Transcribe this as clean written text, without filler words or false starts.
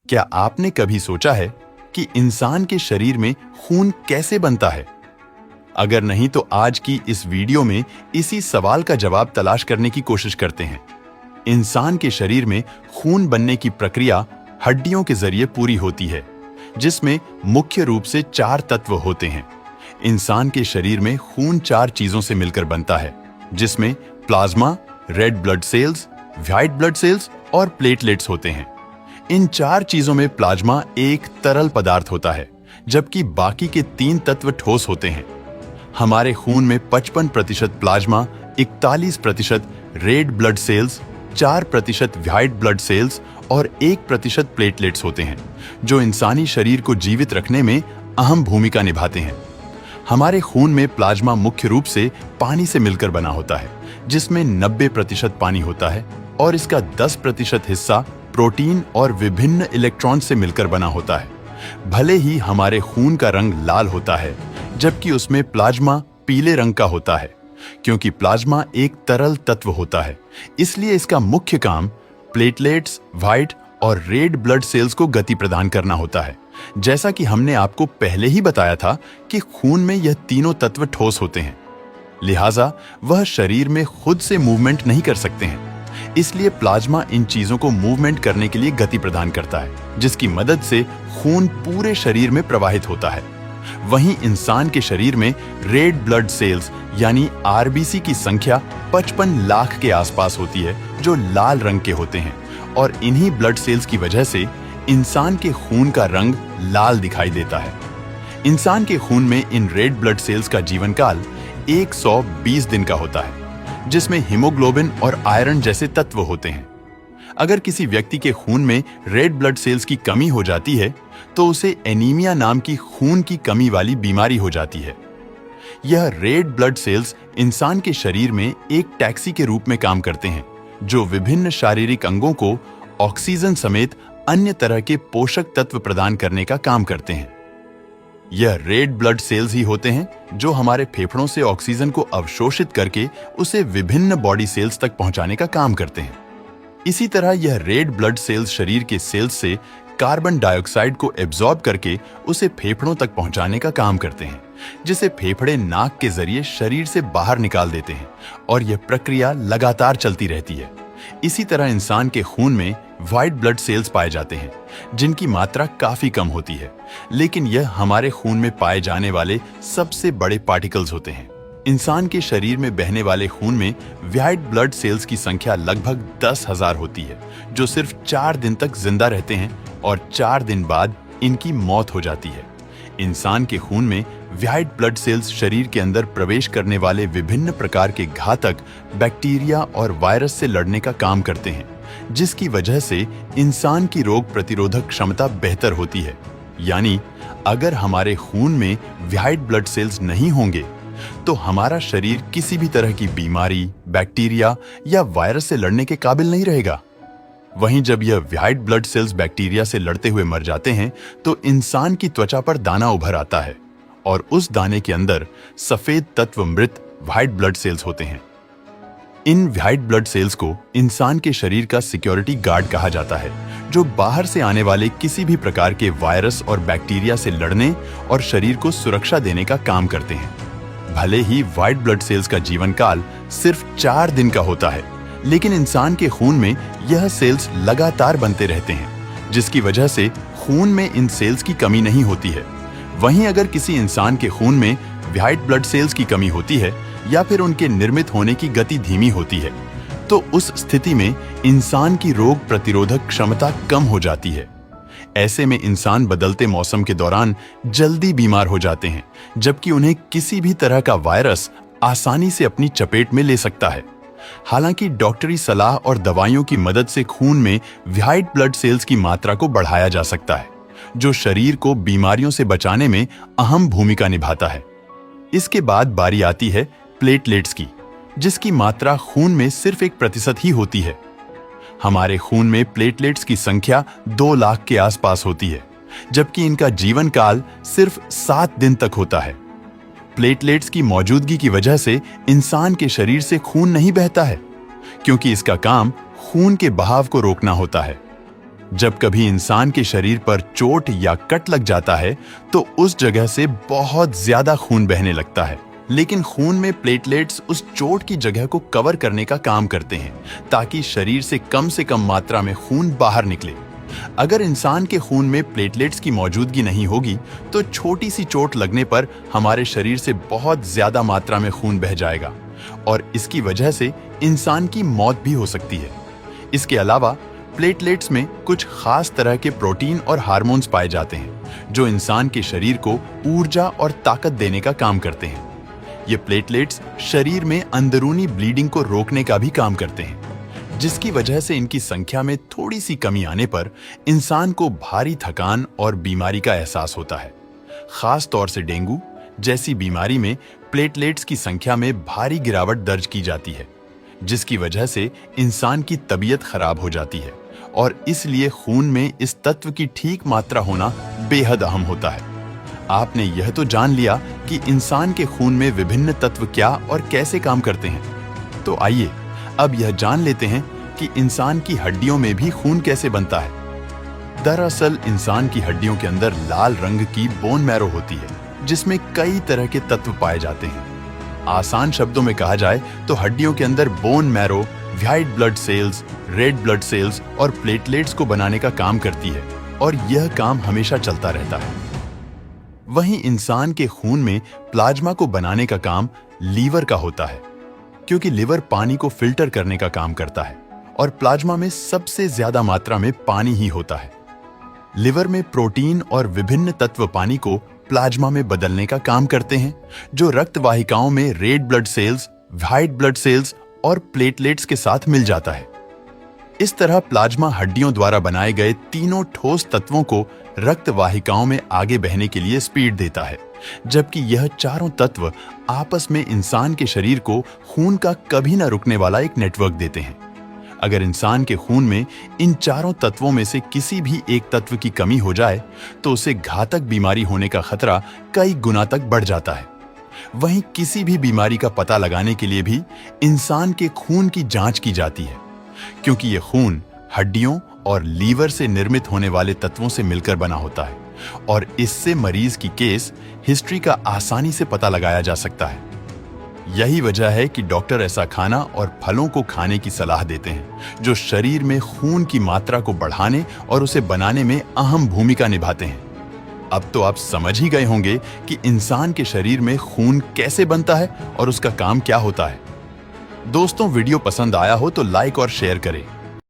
क्या आपने कभी सोचा है कि इंसान के शरीर में खून कैसे बनता है? अगर नहीं तो आज की इस वीडियो में इसी सवाल का जवाब तलाश करने की कोशिश करते हैं। इंसान के शरीर में खून बनने की प्रक्रिया हड्डियों के जरिए पूरी होती है, जिसमें मुख्य रूप से 4 तत्व होते हैं। इंसान के शरीर में खून 4 चीजों से मिलकर बनता है, जिसमें plasma, red blood cells, white blood cells और प्लेटलेट्स होते हैं। इन 4 चीजों में प्लाज्मा एक तरल पदार्थ होता है, जबकि बाकी के 3 तत्व ठोस होते हैं। हमारे खून में 55% plasma, 41% red blood cells, 4% white blood cells और 1% प्लेटलेट्स होते हैं, जो इंसानी शरीर को जीवित रखने में अहम भूमिका निभाते हैं। हमारे खून में प्लाज्मा मुख्य रूप से पानी से मिलकर बना होता है, जिसमें 90% पानी होता है और इसका 10% हिस्सा प्रोटीन और विभिन्न इलेक्ट्रॉन से मिलकर बना होता है। भले ही हमारे खून का रंग लाल होता है, जबकि उसमें प्लाज्मा पीले रंग का होता है। क्योंकि प्लाज्मा एक तरल तत्व होता है, इसलिए इसका मुख्य काम प्लेटलेट्स, व्हाइट और रेड ब्लड सेल्स को गति प्रदान करना होता है। जैसा कि हमने आपको पहले ही बताया था कि खून में यह तीनों तत्व ठोस होते हैं, लिहाजा वह शरीर में खुद से मूवमेंट नहीं कर सकते हैं। इसलिए प्लाज्मा इन चीजों को मूवमेंट करने के लिए गति प्रदान करता है, जिसकी मदद से खून पूरे शरीर में प्रवाहित होता है। वहीं इंसान के शरीर में रेड ब्लड सेल्स यानी आरबीसी की संख्या 55 लाख के आसपास होती है, जो लाल रंग के होते हैं, और इन्हीं ब्लड सेल्स की वजह से इंसान के खून का रंग लाल दिखाई देता है। इंसान के खून में इन रेड ब्लड सेल्स का जीवन काल 120 दिन का होता है, जिसमें हीमोग्लोबिन और आयरन जैसे तत्व होते हैं। अगर किसी व्यक्ति के खून में रेड ब्लड सेल्स की कमी हो जाती है, तो उसे एनीमिया नाम की खून की कमी वाली बीमारी हो जाती है। यह रेड ब्लड सेल्स इंसान के शरीर में एक टैक्सी के रूप में काम करते हैं, जो विभिन्न शारीरिक अंगों को ऑक्सीजन समेत अन्य तरह के पोषक तत्व प्रदान करने का काम करते हैं। यह रेड ब्लड सेल्स ही होते हैं जो हमारे फेफड़ों से ऑक्सीजन को अवशोषित करके उसे विभिन्न बॉडी सेल्स तक पहुंचाने का काम करते हैं। इसी तरह यह रेड ब्लड सेल्स शरीर के सेल्स से कार्बन डाइऑक्साइड को एब्जॉर्ब करके उसे फेफड़ों तक पहुंचाने का काम करते हैं, जिसे फेफड़े नाक के जरिए शरीर से बाहर निकाल देते हैं, और यह प्रक्रिया लगातार चलती रहती है। इसी तरह इंसान के खून में व्हाइट ब्लड सेल्स पाए जाते हैं, जिनकी मात्रा काफी कम होती है, लेकिन यह हमारे खून में पाए जाने वाले सबसे बड़े पार्टिकल्स होते हैं। इंसान के शरीर में बहने वाले खून में व्हाइट ब्लड सेल्स की संख्या लगभग 10,000 होती है, जो सिर्फ 4 दिन तक जिंदा रहते हैं और 4 दिन बाद इनकी मौत हो जाती है। इंसान के खून में व्हाइट ब्लड सेल्स शरीर के अंदर प्रवेश करने वाले विभिन्न प्रकार के घातक बैक्टीरिया और वायरस से लड़ने का काम करते हैं, जिसकी वजह से इंसान की रोग प्रतिरोधक क्षमता बेहतर होती है। यानी अगर हमारे खून में व्हाइट ब्लड सेल्स नहीं होंगे, तो हमारा शरीर किसी भी तरह की बीमारी, बैक्टीरिया या वायरस से लड़ने के काबिल नहीं रहेगा। वहीं जब यह व्हाइट ब्लड सेल्स बैक्टीरिया से लड़ते हुए मर जाते हैं, तो इंसान की त्वचा पर दाना उभर आता है, और उस दाने के अंदर सफेद तत्व मृत व्हाइट ब्लड सेल्स होते हैं। इन व्हाइट ब्लड सेल्स को इंसान के शरीर का सिक्योरिटी गार्ड कहा जाता है, जो बाहर से आने वाले किसी भी प्रकार के वायरस और बैक्टीरिया से लड़ने और शरीर को सुरक्षा देने का काम करते हैं। भले ही व्हाइट ब्लड सेल्स का जीवन काल सिर्फ 4 दिन का होता है, लेकिन इंसान के खून में यह सेल्स लगातार बनते रहते हैं, जिसकी वजह से खून में इन सेल्स की कमी नहीं होती है। वहीं अगर किसी इंसान के खून में व्हाइट ब्लड सेल्स की कमी होती है या फिर उनके निर्मित होने की गति धीमी होती है, तो उस स्थिति में इंसान की रोग प्रतिरोधक क्षमता कम हो जाती है। ऐसे में इंसान बदलते मौसम के दौरान जल्दी बीमार हो जाते हैं, जबकि उन्हें किसी भी तरह का वायरस आसानी से अपनी चपेट में ले सकता है। हालांकि डॉक्टरी सलाह और दवाइयों की मदद से खून में व्हाइट ब्लड सेल्स की मात्रा को बढ़ाया जा सकता है, जो शरीर को बीमारियों से बचाने में अहम भूमिका निभाता है। इसके बाद बारी आती है प्लेटलेट्स की, जिसकी मात्रा खून में सिर्फ 1% ही होती है। हमारे खून में प्लेटलेट्स की संख्या 2 लाख के आसपास होती है, जबकि इनका जीवन काल सिर्फ 7 दिन तक होता है। प्लेटलेट्स की मौजूदगी की वजह से इंसान के शरीर से खून नहीं बहता है, क्योंकि इसका काम खून के बहाव को रोकना होता है। जब कभी इंसान के शरीर पर चोट या कट लग जाता है तो उस जगह से बहुत ज्यादा खून बहने लगता है, लेकिन खून में प्लेटलेट्स उस चोट की जगह को कवर करने का काम करते हैं ताकि शरीर से कम मात्रा में खून बाहर निकले। अगर इंसान के खून में प्लेटलेट्स की मौजूदगी नहीं होगी तो छोटी सी चोट लगने पर हमारे शरीर से बहुत ज्यादा मात्रा में खून बह जाएगा और इसकी वजह से इंसान की मौत भी हो सकती है। इसके अलावा प्लेटलेट्स में कुछ खास तरह के प्रोटीन और हार्मोन्स पाए जाते हैं जो इंसान के शरीर को ऊर्जा और ताकत देने का काम करते हैं। ये प्लेटलेट्स शरीर में अंदरूनी ब्लीडिंग को रोकने का भी काम करते हैं, जिसकी वजह से इनकी संख्या में थोड़ी सी कमी आने पर इंसान को भारी थकान और बीमारी का एहसास होता है। खास तौर से डेंगू जैसी बीमारी में प्लेटलेट्स की संख्या में भारी गिरावट दर्ज की जाती है, जिसकी वजह से इंसान की तबीयत खराब हो जाती है और इसलिए खून में इस तत्व की ठीक मात्रा होना बेहद अहम होता है। आपने यह तो जान लिया कि इंसान के खून में विभिन्न तत्व क्या और कैसे काम करते हैं। तो आइए अब यह जान लेते हैं कि इंसान की हड्डियों में भी खून कैसे बनता है। दरअसल इंसान की हड्डियों के अंदर लाल रंग की बोन मैरो होती है, जिसमें कई तरह के तत्व पाए जाते हैं। आसान शब्दों में कहा जाए तो हड्डियों के अंदर bone marrow white blood cells, red blood cells और प्लेटलेट्स को बनाने का काम करती है और यह काम हमेशा चलता रहता है। वहीं इंसान के खून में प्लाज्मा को बनाने का काम लीवर का होता है, क्योंकि लिवर पानी को फिल्टर करने का काम करता है और प्लाज्मा में सबसे ज्यादा मात्रा में पानी ही होता है। लिवर में प्रोटीन और विभिन्न तत्व पानी को प्लाज्मा में बदलने का काम करते हैं, जो रक्त वाहिकाओं में red blood cells, white blood cells और प्लेटलेट्स के साथ मिल जाता है। इस तरह प्लाज्मा हड्डियों द्वारा बनाए गए तीनों ठोस तत्वों को रक्त वाहिकाओं में आगे बहने के लिए स्पीड देता है, जबकि यह चारों तत्व आपस में इंसान के शरीर को खून का कभी न रुकने वाला एक नेटवर्क देते हैं। अगर इंसान के खून में इन चारों तत्वों में से किसी भी एक तत्व की कमी हो जाए तो उसे घातक बीमारी होने का खतरा कई गुना तक बढ़ जाता है। वहीं किसी भी बीमारी का पता लगाने के लिए भी इंसान के खून की जांच की जाती है, क्योंकि यह खून हड्डियों और लीवर से निर्मित होने वाले तत्वों से मिलकर बना होता है और इससे मरीज की केस हिस्ट्री का आसानी से पता लगाया जा सकता है। यही वजह है कि डॉक्टर ऐसा खाना और फलों को खाने की सलाह देते हैं जो शरीर में खून की मात्रा को बढ़ाने और उसे बनाने में अहम भूमिका निभाते हैं। अब तो आप समझ ही गए होंगे कि इंसान के शरीर में खून कैसे बनता है और उसका काम क्या होता है। दोस्तों, वीडियो पसंद आया हो तो लाइक और शेयर करें।